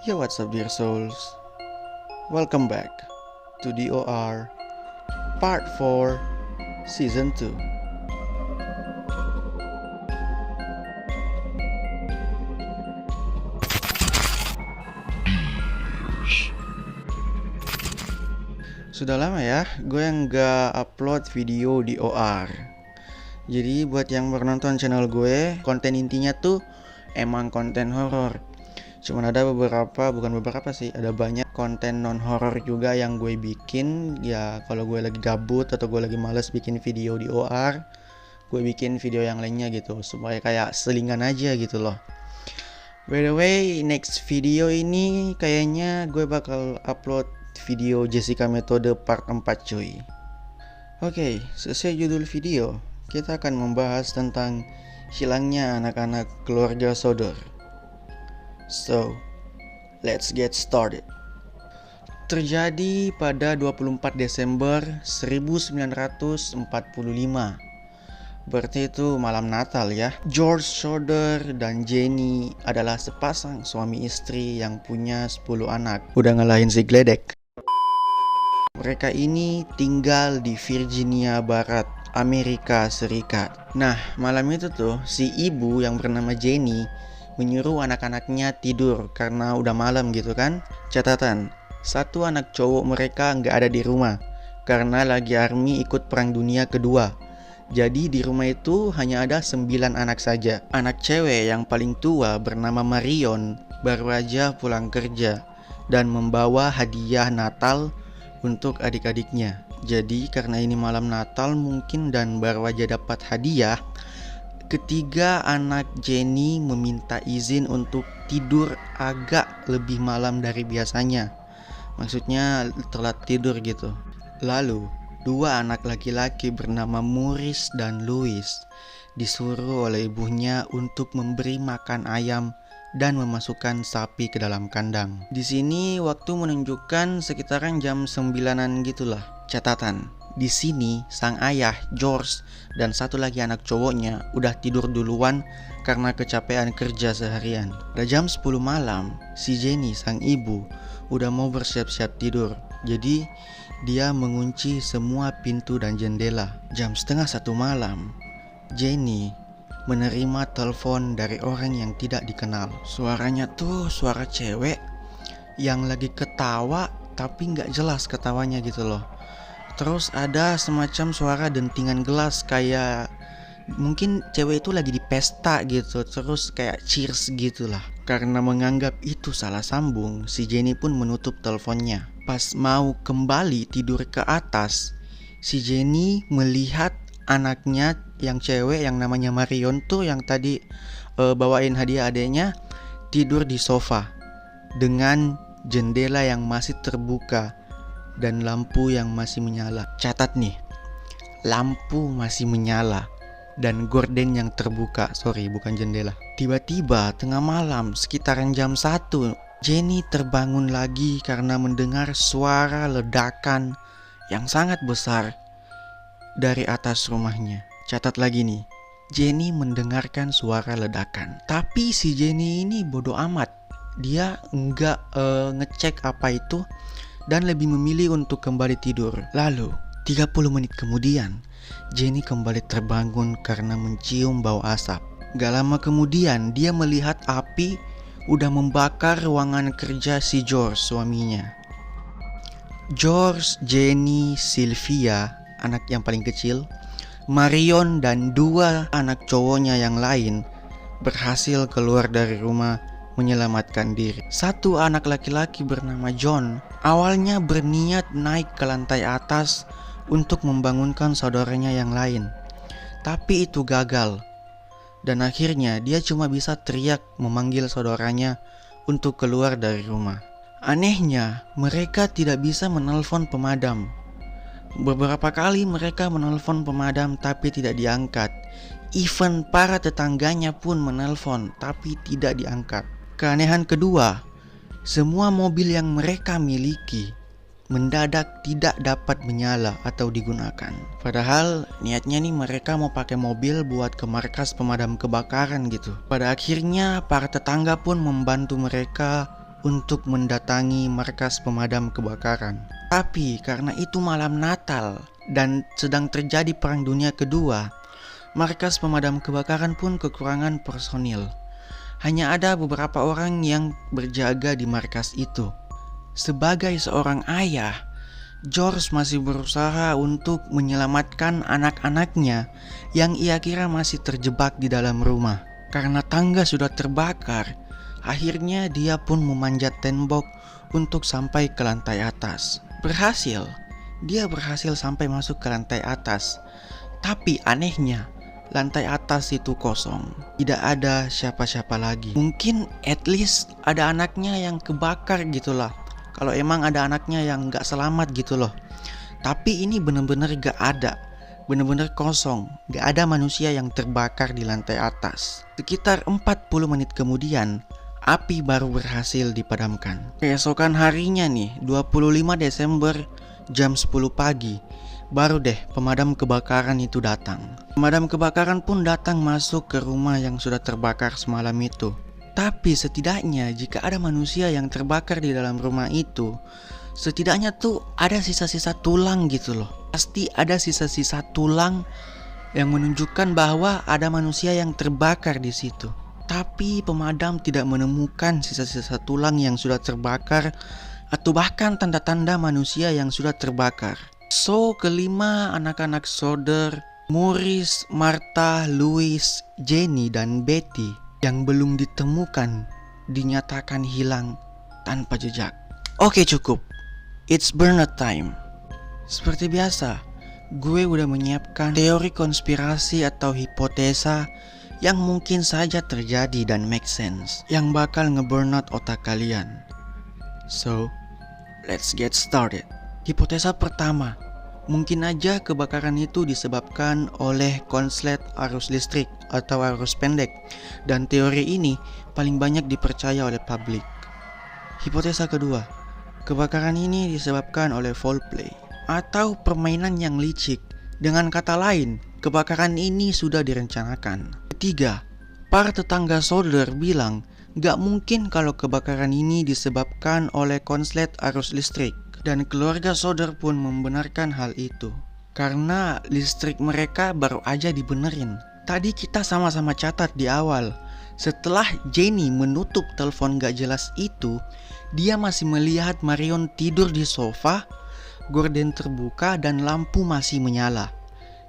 Yo, what's up, dear souls? Welcome back to DOR Part 4 Season 2. Sudah lama ya, gue nggak upload video DOR. Jadi buat yang baru nonton channel gue, konten intinya tuh emang konten horor. Cuman ada bukan beberapa sih, ada banyak konten non horor juga yang gue bikin. Ya kalau gue lagi gabut atau gue lagi males bikin video di OR, gue bikin video yang lainnya gitu, supaya kayak selingan aja gitu loh. By the way, next video ini kayaknya gue bakal upload video Jessica Metode part 4 cuy. Oke, sesuai judul video, kita akan membahas tentang hilangnya anak-anak keluarga Sodor. So, let's get started. Terjadi pada 24 Desember 1945. Berarti itu malam Natal ya. George Sodor dan Jenny adalah sepasang suami istri yang punya 10 anak. Udah ngalahin si Gledek. Mereka ini tinggal di Virginia Barat, Amerika Serikat. Nah, malam itu tuh si ibu yang bernama Jenny menyuruh anak-anaknya tidur karena udah malam gitu kan. Catatan, satu anak cowok mereka nggak ada di rumah karena lagi army ikut perang dunia kedua. Jadi di rumah itu hanya ada 9 anak saja. Anak cewek yang paling tua bernama Marion baru aja pulang kerja dan membawa hadiah Natal untuk adik-adiknya. Jadi karena ini malam Natal mungkin dan baru aja dapat hadiah, ketiga anak Jenny meminta izin untuk tidur agak lebih malam dari biasanya. Maksudnya telat tidur gitu. Lalu, dua anak laki-laki bernama Maurice dan Louis disuruh oleh ibunya untuk memberi makan ayam dan memasukkan sapi ke dalam kandang. Di sini waktu menunjukkan sekitaran jam 9-an gitulah. Catatan, di sini sang ayah George dan satu lagi anak cowoknya udah tidur duluan karena kecapean kerja seharian. Pada jam 10 malam, si Jenny sang ibu udah mau bersiap-siap tidur. Jadi dia mengunci semua pintu dan jendela. Jam setengah 1 malam, Jenny menerima telepon dari orang yang tidak dikenal. Suaranya tuh suara cewek yang lagi ketawa tapi nggak jelas ketawanya gitu loh. Terus ada semacam suara dentingan gelas, kayak mungkin cewek itu lagi di pesta gitu. Terus kayak cheers gitulah. Karena menganggap itu salah sambung, si Jenny pun menutup teleponnya. Pas mau kembali tidur ke atas, si Jenny melihat anaknya yang cewek yang namanya Marion tuh yang tadi bawain hadiah adeknya tidur di sofa dengan jendela yang masih terbuka dan lampu yang masih menyala. Catat nih, lampu masih menyala dan gorden yang terbuka. Sorry, bukan jendela. Tiba-tiba tengah malam sekitaran jam 1, Jenny terbangun lagi karena mendengar suara ledakan yang sangat besar dari atas rumahnya. Catat lagi nih, Jenny mendengarkan suara ledakan. Tapi si Jenny ini bodoh amat. Dia nggak ngecek apa itu dan lebih memilih untuk kembali tidur. Lalu 30 menit kemudian, Jenny kembali terbangun karena mencium bau asap. Gak lama kemudian dia melihat api udah membakar ruangan kerja si George, suaminya. George, Jenny, Sylvia, anak yang paling kecil, Marion dan dua anak cowoknya yang lain berhasil keluar dari rumah menyelamatkan diri. Satu anak laki-laki bernama John awalnya berniat naik ke lantai atas untuk membangunkan saudaranya yang lain. Tapi itu gagal. Dan akhirnya dia cuma bisa teriak memanggil saudaranya untuk keluar dari rumah. Anehnya, mereka tidak bisa menelpon pemadam. Beberapa kali mereka menelpon pemadam tapi tidak diangkat. Even para tetangganya pun menelpon tapi tidak diangkat. Keanehan kedua, semua mobil yang mereka miliki mendadak tidak dapat menyala atau digunakan. Padahal niatnya nih mereka mau pakai mobil buat ke markas pemadam kebakaran gitu. Pada akhirnya para tetangga pun membantu mereka untuk mendatangi markas pemadam kebakaran. Tapi karena itu malam Natal dan sedang terjadi Perang Dunia Kedua, markas pemadam kebakaran pun kekurangan personil. Hanya ada beberapa orang yang berjaga di markas itu. Sebagai seorang ayah, George masih berusaha untuk menyelamatkan anak-anaknya yang ia kira masih terjebak di dalam rumah. Karena tangga sudah terbakar, akhirnya dia pun memanjat tembok untuk sampai ke lantai atas. Dia berhasil sampai masuk ke lantai atas. Tapi anehnya, lantai atas itu kosong. Tidak ada siapa-siapa lagi. Mungkin at least ada anaknya yang kebakar gitulah. Kalau emang ada anaknya yang gak selamat gitu loh. Tapi ini bener-bener gak ada. Bener-bener kosong. Gak ada manusia yang terbakar di lantai atas. Sekitar 40 menit kemudian, api baru berhasil dipadamkan. Keesokan harinya nih, 25 Desember jam 10 pagi, baru deh pemadam kebakaran itu datang. Pemadam kebakaran pun datang masuk ke rumah yang sudah terbakar semalam itu. Tapi setidaknya jika ada manusia yang terbakar di dalam rumah itu, setidaknya tuh ada sisa-sisa tulang gitu loh. Pasti ada sisa-sisa tulang yang menunjukkan bahwa ada manusia yang terbakar di situ. Tapi pemadam tidak menemukan sisa-sisa tulang yang sudah terbakar atau bahkan tanda-tanda manusia yang sudah terbakar. So, kelima anak-anak Soder, Maurice, Martha, Louis, Jenny, dan Betty yang belum ditemukan dinyatakan hilang tanpa jejak. Oke, cukup. It's burner time. Seperti biasa, gue udah menyiapkan teori konspirasi atau hipotesa yang mungkin saja terjadi dan make sense, yang bakal nge-burnout otak kalian. So, let's get started. Hipotesa pertama, mungkin aja kebakaran itu disebabkan oleh konslet arus listrik atau arus pendek, dan teori ini paling banyak dipercaya oleh publik. Hipotesa kedua, kebakaran ini disebabkan oleh foul play atau permainan yang licik. Dengan kata lain, kebakaran ini sudah direncanakan. Ketiga, para tetangga Soder bilang gak mungkin kalau kebakaran ini disebabkan oleh konslet arus listrik. Dan keluarga Soder pun membenarkan hal itu, karena listrik mereka baru aja dibenerin. Tadi kita sama-sama catat di awal, setelah Jenny menutup telepon gak jelas itu, dia masih melihat Marion tidur di sofa, gorden terbuka dan lampu masih menyala.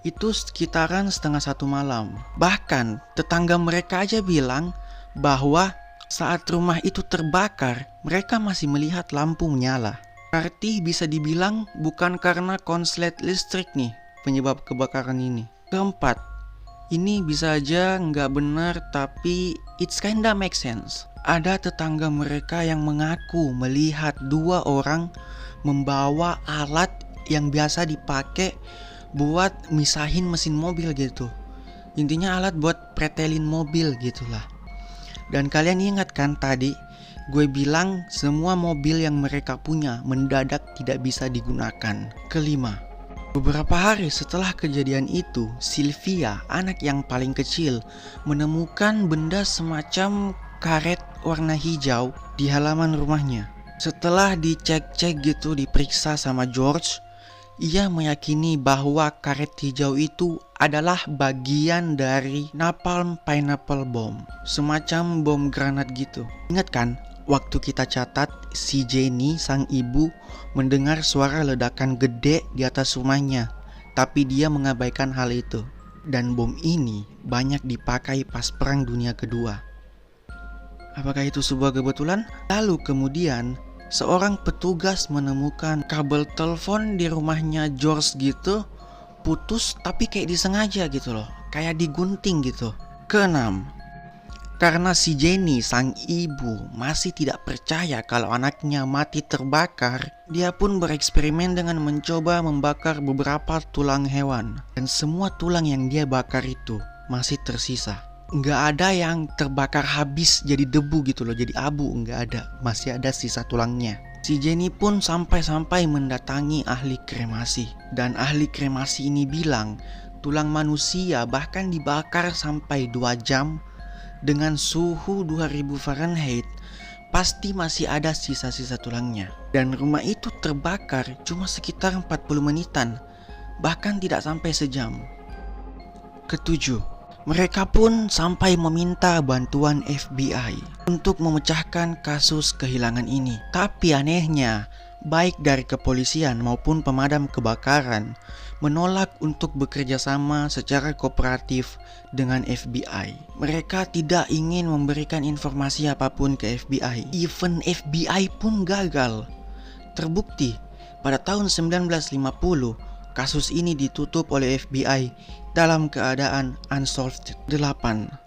Itu sekitaran 1:30 malam. Bahkan tetangga mereka aja bilang bahwa saat rumah itu terbakar, mereka masih melihat lampu menyala. Berarti bisa dibilang bukan karena konslet listrik nih penyebab kebakaran ini. Keempat, ini bisa aja nggak benar tapi it's kinda make sense. Ada tetangga mereka yang mengaku melihat 2 orang membawa alat yang biasa dipakai buat misahin mesin mobil gitu. Intinya alat buat pretelin mobil gitulah. Dan kalian ingat kan tadi gue bilang semua mobil yang mereka punya mendadak tidak bisa digunakan. Kelima, beberapa hari setelah kejadian itu, Sylvia, anak yang paling kecil, menemukan benda semacam karet warna hijau di halaman rumahnya. Setelah dicek-cek gitu, diperiksa sama George, ia meyakini bahwa karet hijau itu adalah bagian dari napalm pineapple bomb, semacam bom granat gitu. Ingat kan? Waktu kita catat, si Jenny, sang ibu, mendengar suara ledakan gede di atas rumahnya, tapi dia mengabaikan hal itu. Dan bom ini banyak dipakai pas Perang Dunia Kedua. Apakah itu sebuah kebetulan? Lalu kemudian, seorang petugas menemukan kabel telepon di rumahnya George gitu, putus tapi kayak disengaja gitu loh, kayak digunting gitu. Keenam, karena si Jenny, sang ibu, masih tidak percaya kalau anaknya mati terbakar, dia pun bereksperimen dengan mencoba membakar beberapa tulang hewan. Dan semua tulang yang dia bakar itu masih tersisa. Nggak ada yang terbakar habis jadi debu gitu loh, jadi abu, nggak ada. Masih ada sisa tulangnya. Si Jenny pun sampai-sampai mendatangi ahli kremasi. Dan ahli kremasi ini bilang, tulang manusia bahkan dibakar sampai 2 jam dengan suhu 2000 Fahrenheit pasti masih ada sisa-sisa tulangnya. Dan rumah itu terbakar cuma sekitar 40 menitan, bahkan tidak sampai sejam. Ketujuh, mereka pun sampai meminta bantuan FBI untuk memecahkan kasus kehilangan ini. Tapi anehnya, baik dari kepolisian maupun pemadam kebakaran menolak untuk bekerja sama secara kooperatif dengan FBI. Mereka tidak ingin memberikan informasi apapun ke FBI. Even FBI pun gagal. Terbukti, pada tahun 1950, kasus ini ditutup oleh FBI dalam keadaan unsolved. 8.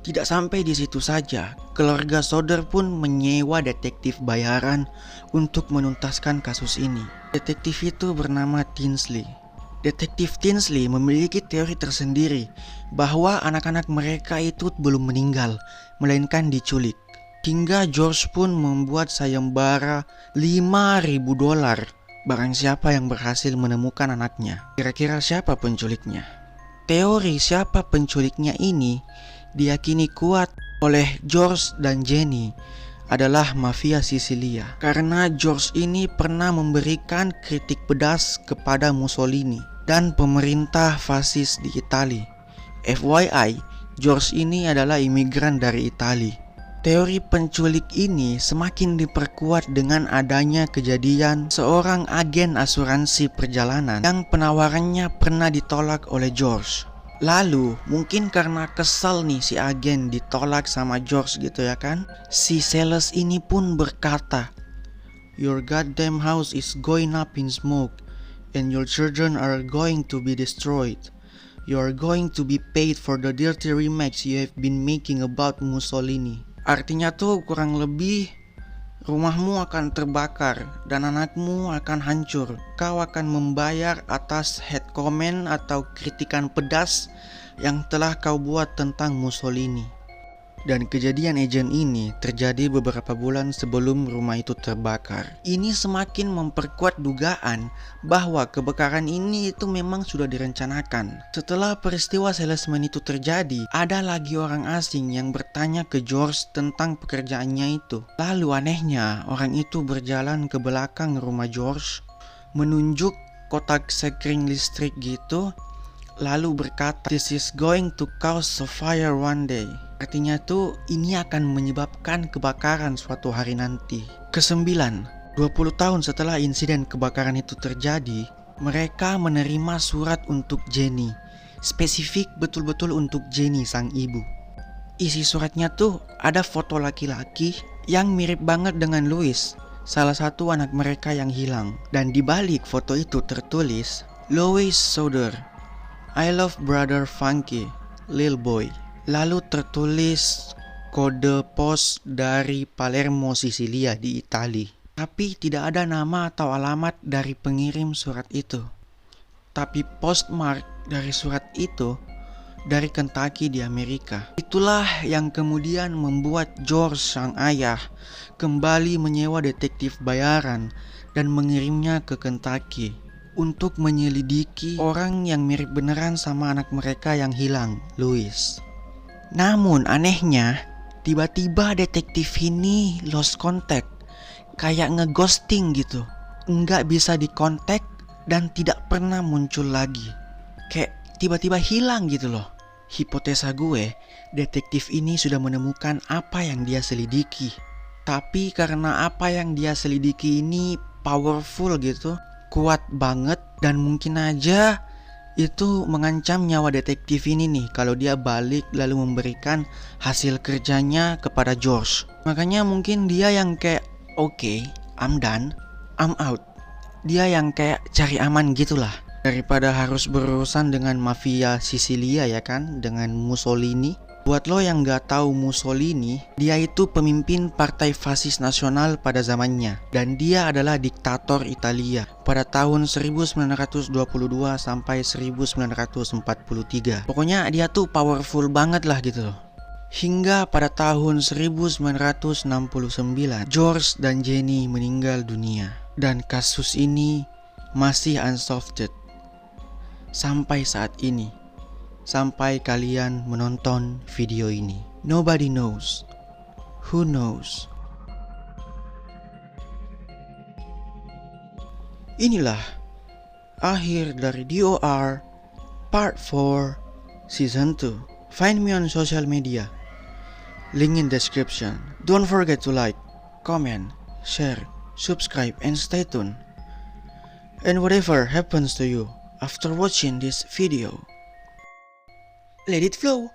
Tidak sampai di situ saja, keluarga Soder pun menyewa detektif bayaran untuk menuntaskan kasus ini. Detektif itu bernama Tinsley. Detektif Tinsley memiliki teori tersendiri bahwa anak-anak mereka itu belum meninggal, melainkan diculik. Hingga George pun membuat sayembara $5.000 barang siapa yang berhasil menemukan anaknya. Kira-kira siapa penculiknya? Teori siapa penculiknya ini diyakini kuat oleh George dan Jenny adalah mafia Sisilia. Karena George ini pernah memberikan kritik pedas kepada Mussolini dan pemerintah fasis di Italia. FYI, George ini adalah imigran dari Italia. Teori penculik ini semakin diperkuat dengan adanya kejadian seorang agen asuransi perjalanan yang penawarannya pernah ditolak oleh George. Lalu mungkin karena kesal nih si agen ditolak sama George gitu ya kan, si sales ini pun berkata, "Your goddamn house is going up in smoke and your children are going to be destroyed. You are going to be paid for the dirty remakes you have been making about Mussolini." Artinya tuh kurang lebih rumahmu akan terbakar dan anakmu akan hancur. Kau akan membayar atas head comment atau kritikan pedas yang telah kau buat tentang Mussolini. Dan kejadian agen ini terjadi beberapa bulan sebelum rumah itu terbakar. Ini semakin memperkuat dugaan bahwa kebakaran ini itu memang sudah direncanakan. Setelah peristiwa salesman itu terjadi, ada lagi orang asing yang bertanya ke George tentang pekerjaannya itu. Lalu anehnya, orang itu berjalan ke belakang rumah George, menunjuk kotak sekring listrik gitu, lalu berkata, "This is going to cause a fire one day." Artinya tuh ini akan menyebabkan kebakaran suatu hari nanti. Kesembilan, 20 tahun setelah insiden kebakaran itu terjadi, mereka menerima surat untuk Jenny. Spesifik betul-betul untuk Jenny sang ibu. Isi suratnya tuh ada foto laki-laki yang mirip banget dengan Louis, salah satu anak mereka yang hilang. Dan di balik foto itu tertulis, "Louis Soder, I love brother Funky, Lil Boy." Lalu tertulis kode pos dari Palermo, Sisilia di Italia. Tapi tidak ada nama atau alamat dari pengirim surat itu. Tapi postmark dari surat itu dari Kentucky di Amerika. Itulah yang kemudian membuat George sang ayah kembali menyewa detektif bayaran dan mengirimnya ke Kentucky untuk menyelidiki orang yang mirip beneran sama anak mereka yang hilang, Louis. Namun anehnya, tiba-tiba detektif ini lost contact, kayak ngeghosting gitu. Nggak bisa dikontak dan tidak pernah muncul lagi. Kayak tiba-tiba hilang gitu loh. Hipotesa gue, detektif ini sudah menemukan apa yang dia selidiki. Tapi karena apa yang dia selidiki ini powerful gitu, kuat banget, dan mungkin aja itu mengancam nyawa detektif ini nih kalau dia balik lalu memberikan hasil kerjanya kepada George. Makanya mungkin dia yang kayak okay, I'm done, I'm out. Dia yang kayak cari aman gitulah, daripada harus berurusan dengan mafia Sisilia ya kan, dengan Mussolini. Buat lo yang gak tahu Mussolini, dia itu pemimpin partai fasis nasional pada zamannya. Dan dia adalah diktator Italia pada tahun 1922 sampai 1943. Pokoknya dia tuh powerful banget lah gitu loh. Hingga pada tahun 1969, George dan Jenny meninggal dunia. Dan kasus ini masih unsolved sampai saat ini. Sampai kalian menonton video ini. Nobody knows. Who knows? Inilah akhir dari DOR Part 4 Season 2. Find me on social media. Link in description. Don't forget to like, comment, share, subscribe, and stay tuned. And whatever happens to you after watching this video, let it flow.